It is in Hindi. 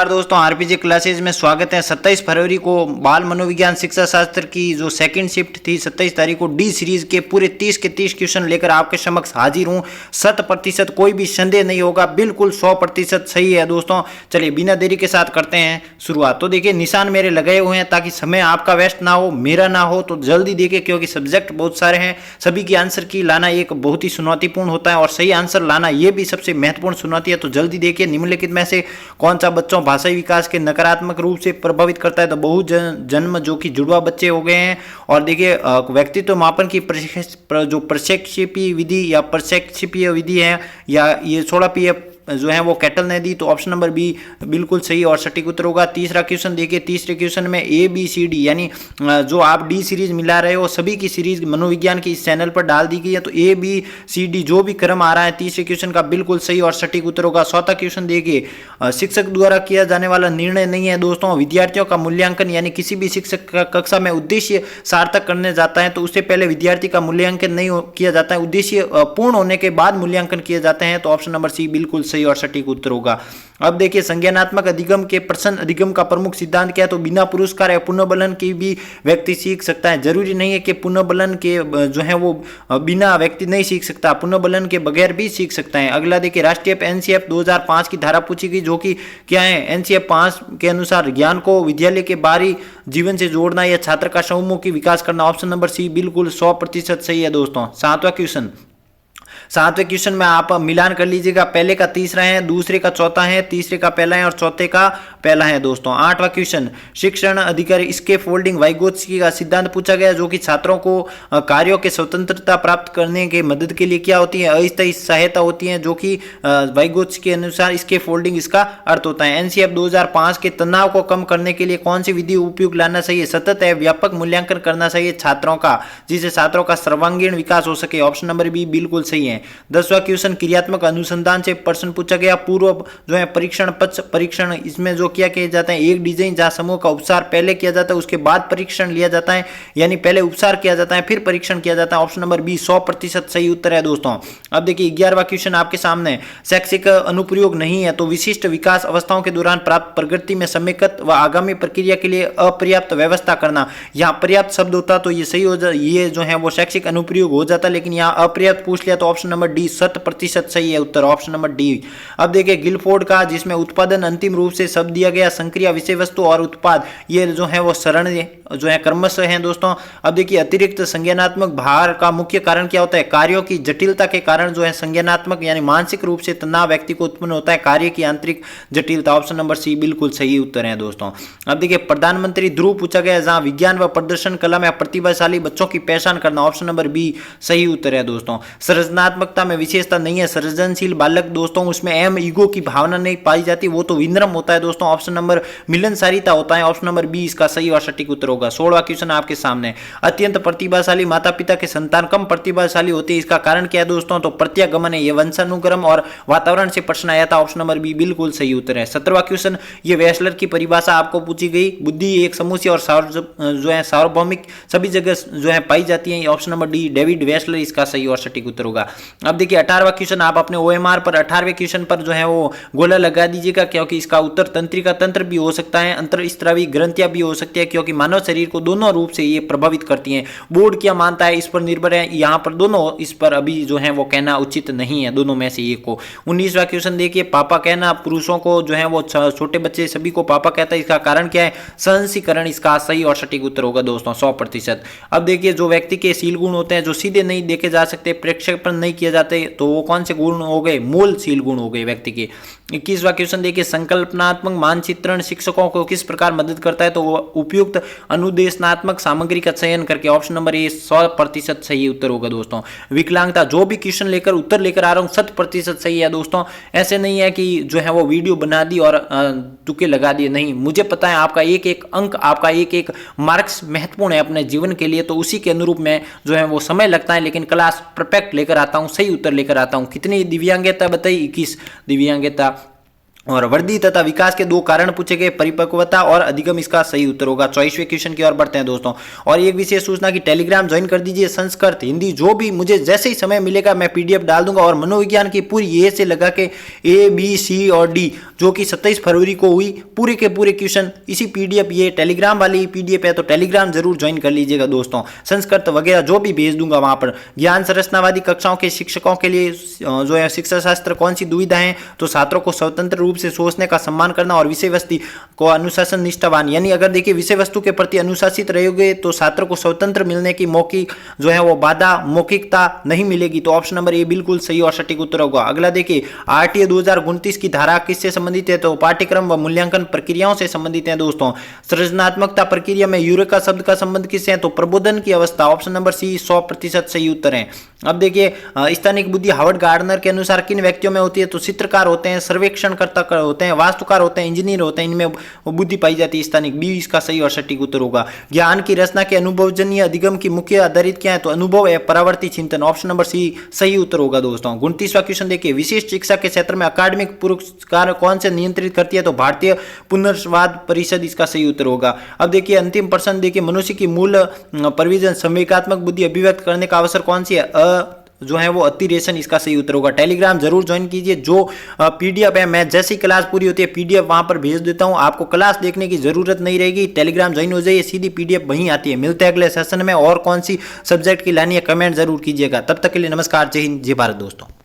दोस्तों आरपीजी क्लासेज में स्वागत है। 27 फरवरी को बाल मनोविज्ञान शिक्षा शास्त्र की जो सेकंड शिफ्ट थी 27 तारीख को डी सीरीज के पूरे 30 के 30 क्वेश्चन लेकर आपके समक्ष हाजिर हूं। 100% कोई भी संदेह नहीं होगा, बिल्कुल 100% सही है दोस्तों। चलिए बिना देरी के साथ करते हैं शुरुआत। तो देखिए निशान मेरे लगाए हुए हैं ताकि समय आपका वेस्ट ना हो, मेरा ना हो, तो जल्दी देखिए क्योंकि सब्जेक्ट बहुत सारे हैं। सभी की आंसर की लाना एक बहुत ही चुनौतीपूर्ण होता है और सही आंसर लाना यह भी सबसे महत्वपूर्ण चुनौती है। तो जल्दी देखिए निम्नलिखित में से कौन सा बच्चों भाषाई विकास के नकारात्मक रूप से प्रभावित करता है। तो बहु जन्म जो कि जुड़वा बच्चे हो गए हैं। और देखिए व्यक्तित्व मापन की जो प्रक्षेपीय विधि या प्रक्षेपीय विधि है या ये 16 जो है वो कैटल ने दी। तो ऑप्शन नंबर बी बिल्कुल सही और सटीक उत्तर होगा। तीसरा क्वेश्चन देखिए, तीसरे क्वेश्चन में ए बी सी डी यानी जो आप डी सीरीज मिला रहे हो सभी की सीरीज मनोविज्ञान की इस चैनल पर डाल दी गई है। तो ए बी सी डी जो भी क्रम आ रहा है तीसरे क्वेश्चन का बिल्कुल सही और सटीक उत्तर होगा। चौथा क्वेश्चन देखिए, शिक्षक द्वारा किया जाने वाला निर्णय नहीं है दोस्तों, विद्यार्थियों का मूल्यांकन यानी किसी भी शिक्षक का कक्षा में उद्देश्य सार्थक करने जाता है तो उससे पहले विद्यार्थी का मूल्यांकन नहीं किया जाता है, उद्देश्य पूर्ण होने के बाद मूल्यांकन किए जाते हैं। तो ऑप्शन नंबर सी बिल्कुल सही और सटीक उत्तर होगा। अब देखिए संज्ञानात्मक अधिगम के प्रश्न अधिगम का प्रमुख सिद्धांत क्या है। तो बिना पुरस्कार या पुनर्बलन के भी व्यक्ति सीख सकता है। जरूरी नहीं है कि पुनर्बलन के जो है वो बिना व्यक्ति नहीं सीख सकता, पुनर्बलन के बगैर भी सीख सकता है। अगला देखिए, राष्ट्रीय एनसीएफ 2005 की धारा पूछी गई जो कि क्या है। एनसीएफ 5 के अनुसार ज्ञान को विद्यालय के बाहरी जीवन से जोड़ना या छात्र का समूह की विकास करना। ऑप्शन नंबर सी बिल्कुल 100% सही है दोस्तों। सातवें क्वेश्चन में आप मिलान कर लीजिएगा, पहले का तीसरा है, दूसरे का चौथा है, तीसरे का पहला है और चौथे का पहला है दोस्तों। 8वां क्वेश्चन, शिक्षण अधिकारी स्कैफोल्डिंग वाइगोत्स्की का सिद्धांत पूछा गया जो कि छात्रों को कार्यों के स्वतंत्रता प्राप्त करने के मदद के लिए क्या होती है, अस्थायी सहायता होती है, जो कि वाइगोत्स्की के अनुसार स्कैफोल्डिंग इसका अर्थ होता है। एनसीएफ 2005 के तनाव को कम करने के लिए कौन सी विधि उपयोग लाना चाहिए। सतत है व्यापक मूल्यांकन करना चाहिए छात्रों का, जिससे छात्रों का सर्वांगीण विकास हो सके। ऑप्शन नंबर बी बिल्कुल सही है। 10वां क्वेश्चन, क्रियात्मक अनुसंधान से प्रश्न पूछा गया, पूर्व जो है परीक्षण पक्ष परीक्षण, इसमें जो क्या किया जाता है, एक डिजाइन जहां समूह का उपचार पहले किया जाता है उसके बाद परीक्षण लिया जाता है, यानी पहले उपचार किया जाता है फिर परीक्षण किया जाता है। ऑप्शन नंबर बी 100% सही उत्तर है दोस्तों। अब देखिए 11वां क्वेश्चन आपके सामने, शैक्षिक अनुप्रयोग नहीं है तो विशिष्ट विकास अवस्थाओं के दौरान प्राप्त प्रगति में समेकित व आगामी प्रक्रिया के लिए अपर्याप्त व्यवस्था करना। यहाँ पर्याप्त शब्द होता तो ये सही हो जाता, ये जो है वो शैक्षिक अनुप्रयोग हो जाता, लेकिन यहाँ अपर्याप्त पूछ लिया तो ऑप्शन नंबर डी 100% सही है उत्तर, ऑप्शन नंबर डी। अब देखिए गिलफोर्ड का, जिसमें उत्पादन अंतिम रूप से शब्द दिया गया, संक्रिया विषय वस्तु और उत्पाद, ये जो है वो शरण जो है क्रमश है दोस्तों। अब देखिए अतिरिक्त संज्ञानात्मक भार का मुख्य कारण क्या होता है, कार्यों की जटिलता के कारण जो है संज्ञानात्मक यानी मानसिक रूप से तनाव व्यक्ति को उत्पन्न होता है, कार्य की आंतरिक जटिलता। ऑप्शन नंबर सी बिल्कुल सही उत्तर है दोस्तों। अब देखिए प्रधानमंत्री ध्रुव पूछा गया जहां विज्ञान व प्रदर्शन कला में प्रतिभाशाली बच्चों की पहचान करना। ऑप्शन नंबर बी सही उत्तर है दोस्तों। सृजनात्मकता में विशेषता नहीं है, सृजनशील बालक दोस्तों उसमें एम ईगो की भावना नहीं पाई जाती, वो तो विनम्र होता है दोस्तों। ऑप्शन नंबर मिलनसारिता होता है, ऑप्शन नंबर बी इसका सही और सटीक उत्तर होगा। 16वां क्वेश्चन आपके सामने, अत्यंत प्रतिभाशाली माता पिता के संतान कम प्रतिभाशाली होती है, इसका कारण क्या है दोस्तों। तो प्रत्यागमन है, ये वंशानुक्रम और वातावरण से प्रश्न आया था, ऑप्शन नंबर बी बिल्कुल सही उत्तर है। 17वां क्वेश्चन, ये वेस्लर की परिभाषा आपको पूछी गई, बुद्धि एक समूह से और जो है सार्वभौमिक सभी जगह जो है पाई जाती है, option number D David Wechsler इसका सही और सटीक उत्तर होगा। अब देखिए 18वां क्वेश्चन, आप अपने ओएमआर पर 18वें क्वेश्चन पर जो है वो गोला लगा दीजिएगा क्योंकि इसका उत्तर तंत्रिका तंत्र भी हो सकता है, अंतरस्त्रावी ग्रंथियां भी हो सकती है, क्योंकि मानव शरीर को दोनों रूप से ये प्रभावित करती हैं। बोर्ड क्या मानता है इस पर निर्भर है, यहाँ पर दोनों, इस पर अभी जो है वो कहना उचित नहीं है, दोनों में से एक को। 19वां क्वेश्चन देखिए, पापा कहना, पुरुषों को जो है वो छोटे बच्चे सभी को पापा कहता है, इसका कारण क्या है, सहनशीकरण इसका सही और सटीक उत्तर होगा दोस्तों 100%। अब देखिए जो व्यक्ति के शील गुण होते हैं जो सीधे नहीं देखे जा सकते, प्रक्षेपण नहीं किए जाते, तो वो कौन से गुण हो गए, मूलशील गुण हो गए व्यक्ति के। 21वां क्वेश्चन देखिए, संकल्पनात्मक मानचित्रण शिक्षकों को किस प्रकार मदद करता है। तो उपयुक्त अनुदेशनात्मक सामग्री का चयन करके, ऑप्शन नंबर ए 100% सही उत्तर होगा दोस्तों। विकलांगता, जो भी क्वेश्चन लेकर उत्तर लेकर आ रहा हूँ 100% सही है दोस्तों। ऐसे नहीं है कि जो है वो वीडियो बना दी और तुक्के लगा दिए, नहीं, मुझे पता है आपका एक एक अंक, आपका एक एक मार्क्स महत्वपूर्ण है अपने जीवन के लिए, तो उसी के अनुरूप में जो है वो समय लगता है, लेकिन क्लास परफेक्ट लेकर आता हूँ, सही उत्तर लेकर आता हूँ। कितनी दिव्यांगता बताई, 21 दिव्यांगता। और वृद्धि तथा विकास के 2 कारण पूछे गए, परिपक्वता और अधिगम इसका सही उत्तर होगा। 24वें क्वेश्चन की ओर बढ़ते हैं दोस्तों। और एक विशेष सूचना की टेलीग्राम ज्वाइन कर दीजिए, संस्कृत हिंदी जो भी मुझे जैसे ही समय मिलेगा मैं पीडीएफ डाल दूंगा। और मनोविज्ञान की पूरी ए से लगा के ए बी सी और डी जो कि 27 फरवरी को हुई, पूरे के पूरे क्वेश्चन इसी पीडीएफ, ये टेलीग्राम वाली पीडीएफ है तो टेलीग्राम जरूर ज्वाइन कर लीजिएगा दोस्तों। संस्कृत वगैरह जो भी भेज दूंगा वहां पर। ज्ञान संरचनावादी कक्षाओं के शिक्षकों के लिए जो है शिक्षा शास्त्र कौन सी दुविधा है, तो छात्रों को स्वतंत्र रूप से सोचने का सम्मान करना और विषय वस्तु को अनुशासन निष्ठावान, यानी अगर देखिए विषय वस्तु के प्रति अनुशासित रहोगे तो छात्रों को स्वतंत्र मिलने की मौखिक जो है वो बाधा मौखिकता नहीं मिलेगी। तो ऑप्शन नंबर ए बिल्कुल सही और सटीक उत्तर होगा। अगला देखिए आरटीए 2029 की धारा किससे संबंधित है, तो पाठ्यक्रम व मूल्यांकन प्रक्रियाओं से संबंधित है दोस्तों। सृजनात्मकता प्रक्रिया में यूरेका शब्द का संबंध किससे है, तो प्रबोधन की अवस्था। ऑप्शन नंबर सी 100% सही उत्तर है। अब देखिए स्थानिक बुद्धि हार्वर्ड गार्डनर के अनुसार किन व्यक्तियों में होती है, तो चित्रकार होते हैं, सर्वेक्षणकर्ता होते हैं, वास्तुकार होते हैं, इंजीनियर होते हैं, इनमें बुद्धि पाई जाती है स्थानिक। बी इसका सही और सटीक उत्तर होगा। ज्ञान की रचना के अनुभवजन्य अधिगम की मुख्य आधारित क्या है, तो अनुभव है, परावर्ती चिंतन। ऑप्शन नंबर सी सही उत्तर होगा दोस्तों। 29वां क्वेश्चन देखिए विशिष्ट शिक्षा के क्षेत्र में अकादमिक पुरस्कार कौन से नियंत्रित करती है, तो भारतीय पुनर्वाद परिषद इसका सही उत्तर होगा। अब देखिए अंतिम प्रश्न देखिए मनुष्य की मूल प्रविजन संवेगात्मक बुद्धि अभिव्यक्त करने का अवसर कौन सी है, जो है वो अतिरेशन इसका सही उत्तर होगा। टेलीग्राम जरूर ज्वाइन कीजिए। जो पीडीएफ है मैं जैसी क्लास पूरी होती है पीडीएफ वहां पर भेज देता हूं, आपको क्लास देखने की जरूरत नहीं रहेगी। टेलीग्राम ज्वाइन हो जाइए, सीधी पीडीएफ वहीं आती है। मिलते हैं अगले सेशन में। और कौन सी सब्जेक्ट की लानी है कमेंट जरूर कीजिएगा। तब तक के लिए नमस्कार, जय हिंद, जय भारत दोस्तों।